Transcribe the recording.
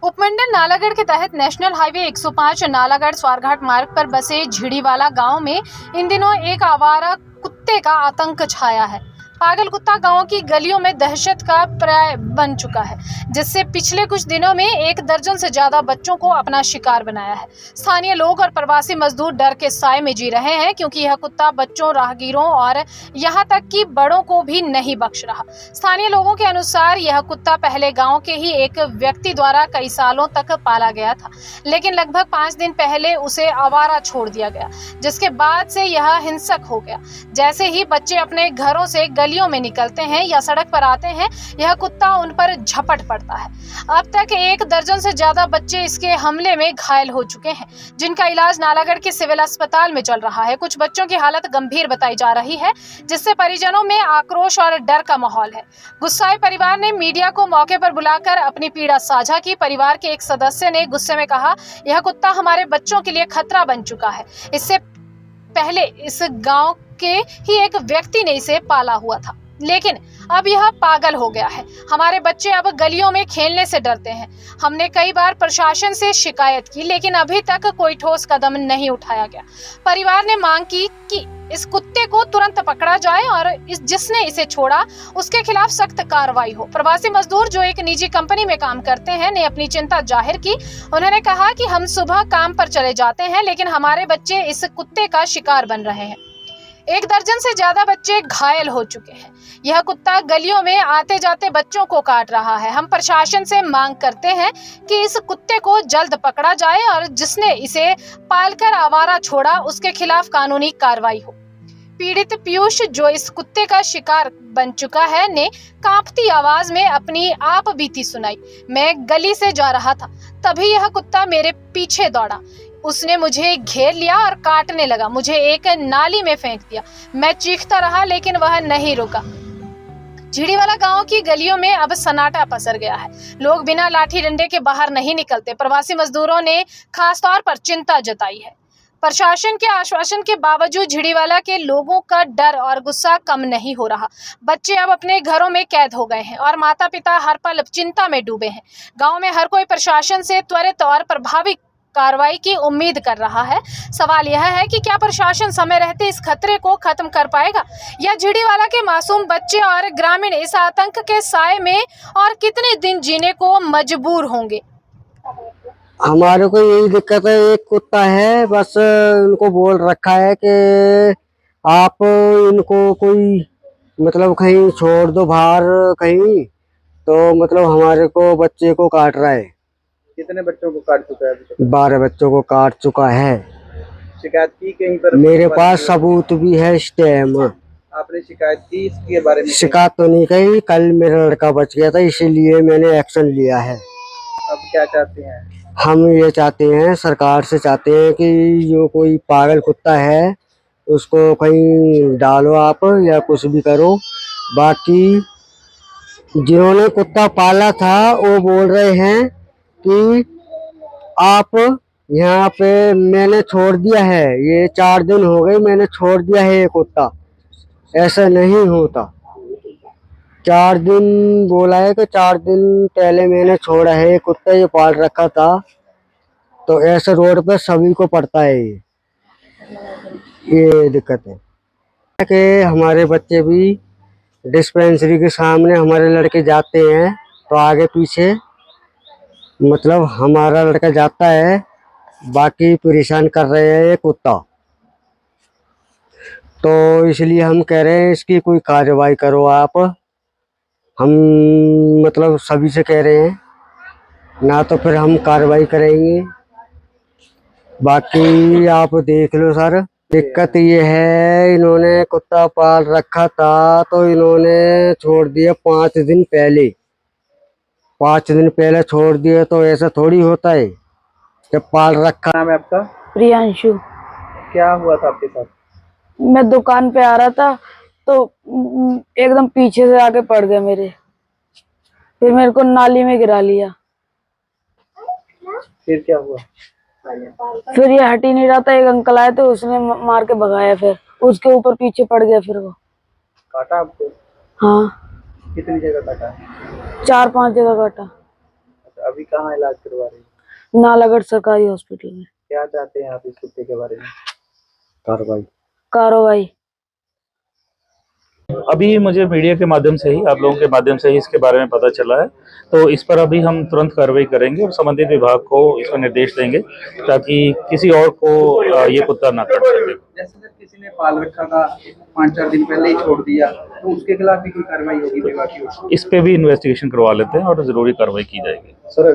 उपमंडल नालागढ़ के तहत नेशनल हाईवे 105 नालागढ़ स्वारघाट मार्ग पर बसे झिड़ीवाला गांव में इन दिनों एक आवारा कुत्ते का आतंक छाया है। पागल कुत्ता गांव की गलियों में दहशत का पर्याय बन चुका है, जिससे पिछले कुछ दिनों में 1 दर्जन से ज्यादा बच्चों को अपना शिकार बनाया है। स्थानीय लोग और प्रवासी मजदूर डर के साए में जी रहे हैं, क्योंकि यह कुत्ता बच्चों, राहगीरों और यहां तक कि बड़ों को भी नहीं बख्श रहा। स्थानीय लोगों के अनुसार यह कुत्ता पहले गांव के ही एक व्यक्ति द्वारा कई सालों तक पाला गया था, लेकिन लगभग 5 दिन पहले उसे आवारा छोड़ दिया गया, जिसके बाद से यह हिंसक हो गया। जैसे ही बच्चे अपने घरों से गलियों में निकलते हैं या सड़क पर आते हैं, यह कुत्ता उन पर झपट पड़ता है। अब तक 1 दर्जन से ज्यादा बच्चे इसके हमले में घायल हो चुके हैं, जिनका इलाज नालागढ़ के सिविल अस्पताल में चल रहा है। कुछ बच्चों की हालत गंभीर बताई जा रही है, जिससे परिजनों में आक्रोश और डर का माहौल है। गुस्साए परिवार ने मीडिया को मौके पर बुलाकर अपनी पीड़ा साझा की। परिवार के एक सदस्य ने गुस्से में कहा, यह कुत्ता हमारे बच्चों के लिए खतरा बन चुका है। इससे पहले इस गांव के ही एक व्यक्ति ने इसे पाला हुआ था, लेकिन अब यह पागल हो गया है। हमारे बच्चे अब गलियों में खेलने से डरते हैं। हमने कई बार प्रशासन से शिकायत की, लेकिन अभी तक कोई ठोस कदम नहीं उठाया गया। परिवार ने मांग की कि इस कुत्ते को तुरंत पकड़ा जाए और जिसने इसे छोड़ा उसके खिलाफ सख्त कार्रवाई हो। प्रवासी मजदूर जो एक निजी कंपनी में काम करते हैं ने अपनी चिंता जाहिर की। उन्होंने कहा कि हम सुबह काम पर चले जाते हैं, लेकिन हमारे बच्चे इस कुत्ते का शिकार बन रहे हैं। 1 दर्जन से ज्यादा बच्चे घायल हो चुके हैं। यह कुत्ता गलियों में आते जाते बच्चों को काट रहा है। हम प्रशासन से मांग करते हैं कि इस कुत्ते को जल्द पकड़ा जाए और जिसने इसे पालकर आवारा छोड़ा उसके खिलाफ कानूनी कार्रवाई हो। पीड़ित पीयूष, जो इस कुत्ते का शिकार बन चुका है, ने कांपती आवाज में अपनी आप बीती सुनाई। मैं गली से जा रहा था, तभी यह कुत्ता मेरे पीछे दौड़ा। उसने मुझे घेर लिया और काटने लगा। मुझे एक नाली में फेंक दिया। मैं चीखता रहा, लेकिन वह नहीं रुका। झिड़ीवाला गांव की गलियों में अब सन्नाटा पसर गया है। लोग बिना लाठी डंडे के बाहर नहीं निकलते। प्रवासी मजदूरों ने खास तौर पर चिंता जताई है। प्रशासन के आश्वासन के बावजूद झिड़ीवाला के लोगों का डर और गुस्सा कम नहीं हो रहा। बच्चे अब अपने घरों में कैद हो गए हैं और माता पिता हर पल चिंता में डूबे हैं। गांव में हर कोई प्रशासन से त्वरित और प्रभावी कार्रवाई की उम्मीद कर रहा है। सवाल यह है कि क्या प्रशासन समय रहते इस खतरे को खत्म कर पाएगा, या झिड़ीवाला के मासूम बच्चे और ग्रामीण इस आतंक के साए में और कितने दिन जीने को मजबूर होंगे। हमारे को यही दिक्कत है, एक कुत्ता है, बस इनको बोल रखा है कि आप इनको कोई मतलब कहीं छोड़ दो बाहर कहीं, तो मतलब हमारे को बच्चे को काट रहा है। कितने बच्चों को काट चुका है अभी तक? 12 बच्चों को काट चुका है। शिकायत की कहीं पर? मेरे पास सबूत भी है इस टाइम। आपने शिकायत की इसके बारे में? शिकायत तो नहीं कही, कल मेरा लड़का बच गया था, इसीलिए मैंने एक्शन लिया है। अब क्या चाहते हैं? हम ये चाहते हैं, सरकार से चाहते हैं कि जो कोई पागल कुत्ता है उसको कहीं डालो आप, या कुछ भी करो। बाकी जिन्होंने कुत्ता पाला था वो बोल रहे हैं कि आप यहाँ पे मैंने छोड़ दिया है, ये 4 दिन हो गए मैंने छोड़ दिया है ये कुत्ता। ऐसा नहीं होता। 4 दिन बोला है कि 4 दिन पहले मैंने छोड़ा है ये कुत्ता, ये पाल रखा था। तो ऐसे रोड पे सभी को पड़ता है ये दिक्कत है कि हमारे बच्चे भी डिस्पेंसरी के सामने हमारे लड़के जाते हैं, तो आगे पीछे मतलब हमारा लड़का जाता है, बाकी परेशान कर रहे हैं ये कुत्ता। तो इसलिए हम कह रहे हैं इसकी कोई कार्रवाई करो आप। हम मतलब सभी से कह रहे हैं, ना तो फिर हम कार्रवाई करेंगे। बाकी आप देख लो सर, दिक्कत ये है, इन्होंने कुत्ता पाल रखा था तो इन्होंने छोड़ दिया 5 दिन पहले। 5 दिन पहले छोड़ दिया तो ऐसा थोड़ी होता है जब पाल रखा। नाम है आपका? प्रियांशु। क्या हुआ था आपके साथ? मैं दुकान पे आ रहा था तो एकदम पीछे से आके पड़ गया मेरे, फिर मेरे को नाली में गिरा लिया। फिर क्या हुआ? फिर ये हट ही नहीं रहा था। एक अंकल आए तो उसने मार के भगाया, फिर उसके ऊपर पीछे पड़ गया। फिर वो काटा आपको? हाँ, कितनी जगह काटा? 4-5 जगह काटा। अभी कहाँ इलाज करवा रही हैं? नालागढ़ सरकारी हॉस्पिटल में। क्या चाहते हैं आप इस कुत्ते के बारे में? कार्रवाई। कार्रवाई। अभी मुझे मीडिया के माध्यम से ही, आप लोगों के माध्यम से ही इसके बारे में पता चला है, तो इस पर अभी हम तुरंत कार्रवाई करेंगे और संबंधित विभाग को इसका निर्देश देंगे ताकि किसी और को ये कुत्ता ना काट सके। जैसे सर किसी ने पाल रखा था 5-4 दिन पहले ही छोड़ दिया, तो उसके खिलाफ भी कोई कार्रवाई होगी विभाग की ओर से? इस पे भी इन्वेस्टिगेशन करवा लेते हैं और जरूरी कार्रवाई की जाएगी। सर